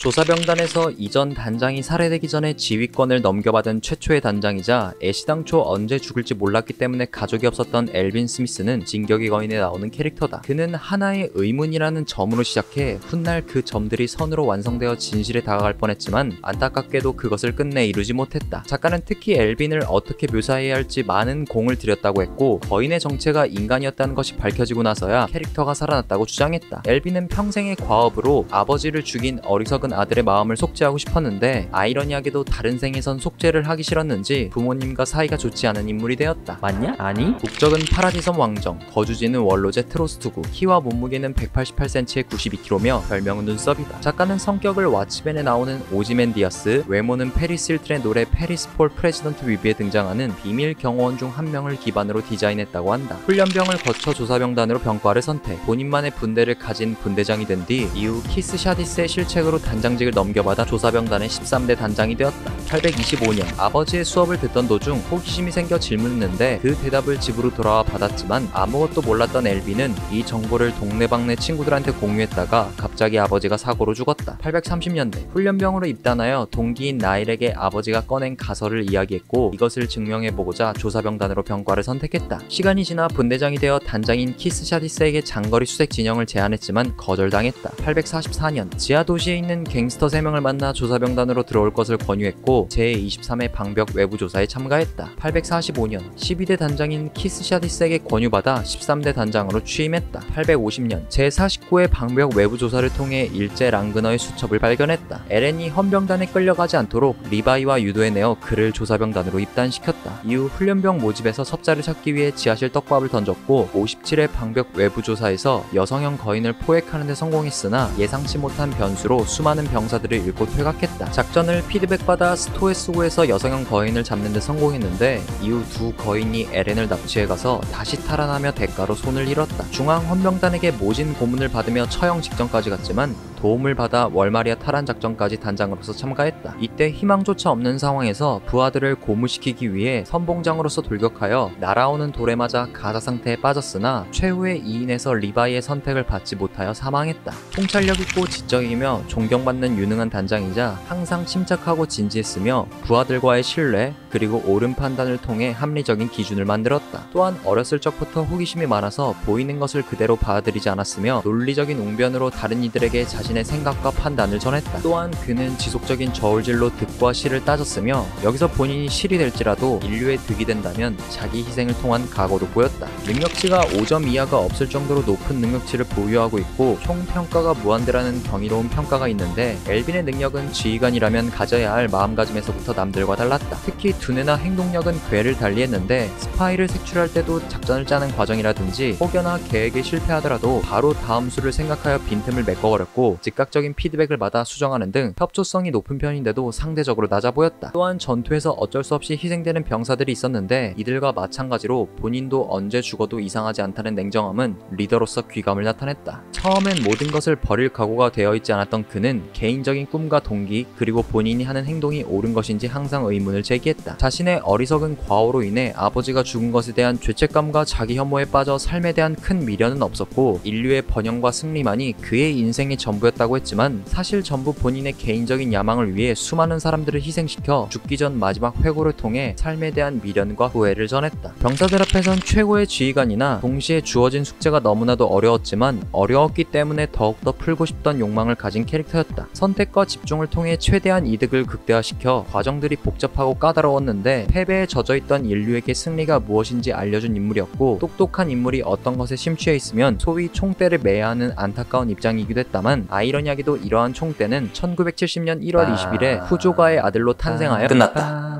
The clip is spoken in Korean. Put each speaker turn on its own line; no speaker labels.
조사병단에서 이전 단장이 살해되기 전에 지휘권을 넘겨받은 최초의 단장이자 애시당초 언제 죽을지 몰랐기 때문에 가족이 없었던 엘빈 스미스는 진격의 거인에 나오는 캐릭터다. 그는 하나의 의문이라는 점으로 시작해 훗날 그 점들이 선으로 완성되어 진실에 다가갈 뻔했지만 안타깝게도 그것을 끝내 이루지 못했다. 작가는 특히 엘빈을 어떻게 묘사해야 할지 많은 공을 들였다고 했고, 거인의 정체가 인간이었다는 것이 밝혀지고 나서야 캐릭터가 살아났다고 주장했다. 엘빈은 평생의 과업으로 아버지를 죽인 어리석은 아들의 마음을 속죄하고 싶었는데, 아이러니하게도 다른 생에선 속죄를 하기 싫었는지 부모님과 사이가 좋지 않은 인물이 되었다.
맞냐? 아니?
국적은 파라디섬 왕정, 거주지는 원로제 트로스투구, 키와 몸무게는 188cm에 92kg며 별명은 눈썹이다. 작가는 성격을 왓츠맨에 나오는 오지멘디아스, 외모는 페리스 힐튼의 노래 페리스 폴 프레지던트 위브에 등장하는 비밀 경호원 중 한 명을 기반으로 디자인했다고 한다. 훈련병을 거쳐 조사병단으로 병과를 선택, 본인만의 분대를 가진 분대장이 된 뒤 이후 키스 샤디스의 실책으로 단장직을 넘겨받아 조사병단의 13대 단장이 되었다. 825년 아버지의 수업을 듣던 도중 호기심이 생겨 질문했는데 그 대답을 집으로 돌아와 받았지만 아무것도 몰랐던 엘빈은 이 정보를 동네방네 친구들한테 공유했다가 갑자기 아버지가 사고로 죽었다. 830년대 훈련병으로 입단하여 동기인 나일에게 아버지가 꺼낸 가설을 이야기했고, 이것을 증명해보고자 조사병단으로 병과를 선택했다. 시간이 지나 분대장이 되어 단장인 키스 샤디스에게 장거리 수색 진영을 제안했지만 거절당했다. 844년 지하 도시에 있는 갱스터 3명을 만나 조사병단으로 들어올 것을 권유했고 제23회 방벽 외부 조사에 참가했다. 845년 12대 단장인 키스 샤디스에게 권유받아 13대 단장으로 취임했다. 850년 제49회 방벽 외부 조사를 통해 일제 랑그너의 수첩을 발견했다. 에렌이 헌병단에 끌려가지 않도록 리바이와 유도해내어 그를 조사병단으로 입단시켰다. 이후 훈련병 모집에서 섭자를 찾기 위해 지하실 떡밥을 던졌고 57회 방벽 외부 조사에서 여성형 거인을 포획하는 데 성공했으나 예상치 못한 변수로 수많은 병사들을 잃고 퇴각했다. 작전을 피드백받아 스토에스호에서 여성형 거인을 잡는 데 성공했는데 이후 두 거인이 에렌을 납치해가서 다시 탈환하며 대가로 손을 잃었다. 중앙 헌병단에게 모진 고문을 받으며 처형 직전까지 갔지만 도움을 받아 월마리아 탈환 작전까지 단장으로서 참가했다. 이때 희망조차 없는 상황에서 부하들을 고무시키기 위해 선봉장으로서 돌격하여 날아오는 돌에 맞아 가사 상태에 빠졌으나 최후의 2인에서 리바이의 선택을 받지 못하여 사망했다. 통찰력 있고 지적이며 존경받는 유능한 단장이자 항상 침착하고 진지했으며 부하들과의 신뢰 그리고 옳은 판단을 통해 합리적인 기준을 만들었다. 또한 어렸을 적부터 호기심이 많아서 보이는 것을 그대로 받아들이지 않았으며 논리적인 웅변으로 다른 이들에게 자신의 생각과 판단을 전했다. 또한 그는 지속적인 저울질로 득과 실을 따졌으며 여기서 본인이 실이 될지라도 인류의 득이 된다면 자기 희생을 통한 각오도 보였다. 능력치가 5점 이하가 없을 정도로 높은 능력치를 보유하고 있고 총 평가가 무한대라는 경이로운 평가가 있는데, 엘빈의 능력은 지휘관이라면 가져야 할 마음가짐에서부터 남들과 달랐다. 특히 두뇌나 행동력은 괴를 달리했는데 스파이를 색출할 때도 작전을 짜는 과정이라든지 혹여나 계획에 실패하더라도 바로 다음 수를 생각하여 빈틈을 메꿔버렸고, 즉각적인 피드백을 받아 수정하는 등 협조성이 높은 편인데도 상대적으로 낮아 보였다. 또한 전투에서 어쩔 수 없이 희생되는 병사들이 있었는데 이들과 마찬가지로 본인도 언제 죽어도 이상하지 않다는 냉정함은 리더로서 귀감을 나타냈다. 처음엔 모든 것을 버릴 각오가 되어 있지 않았던 그는 개인적인 꿈과 동기 그리고 본인이 하는 행동이 옳은 것인지 항상 의문을 제기했다. 자신의 어리석은 과오로 인해 아버지가 죽은 것에 대한 죄책감과 자기 혐오에 빠져 삶에 대한 큰 미련은 없었고 인류의 번영과 승리만이 그의 인생의 전부였다고 했지만 사실 전부 본인의 개인적인 야망을 위해 수많은 사람들을 희생시켜 죽기 전 마지막 회고를 통해 삶에 대한 미련과 후회를 전했다. 병사들 앞에선 최고의 지휘관이나 동시에 주어진 숙제가 너무나도 어려웠지만 어려웠기 때문에 더욱더 풀고 싶던 욕망을 가진 캐릭터였다. 선택과 집중을 통해 최대한 이득을 극대화시켜 과정들이 복잡하고 까다로웠는데 패배에 젖어있던 인류에게 승리가 무엇인지 알려준 인물이었고, 똑똑한 인물이 어떤 것에 심취해 있으면 소위 총대를 매야 하는 안타까운 입장이기도 했다만, 아이러니하게도 이러한 총대는 1970년 1월 20일에 후조가의 아들로 탄생하여
끝났다.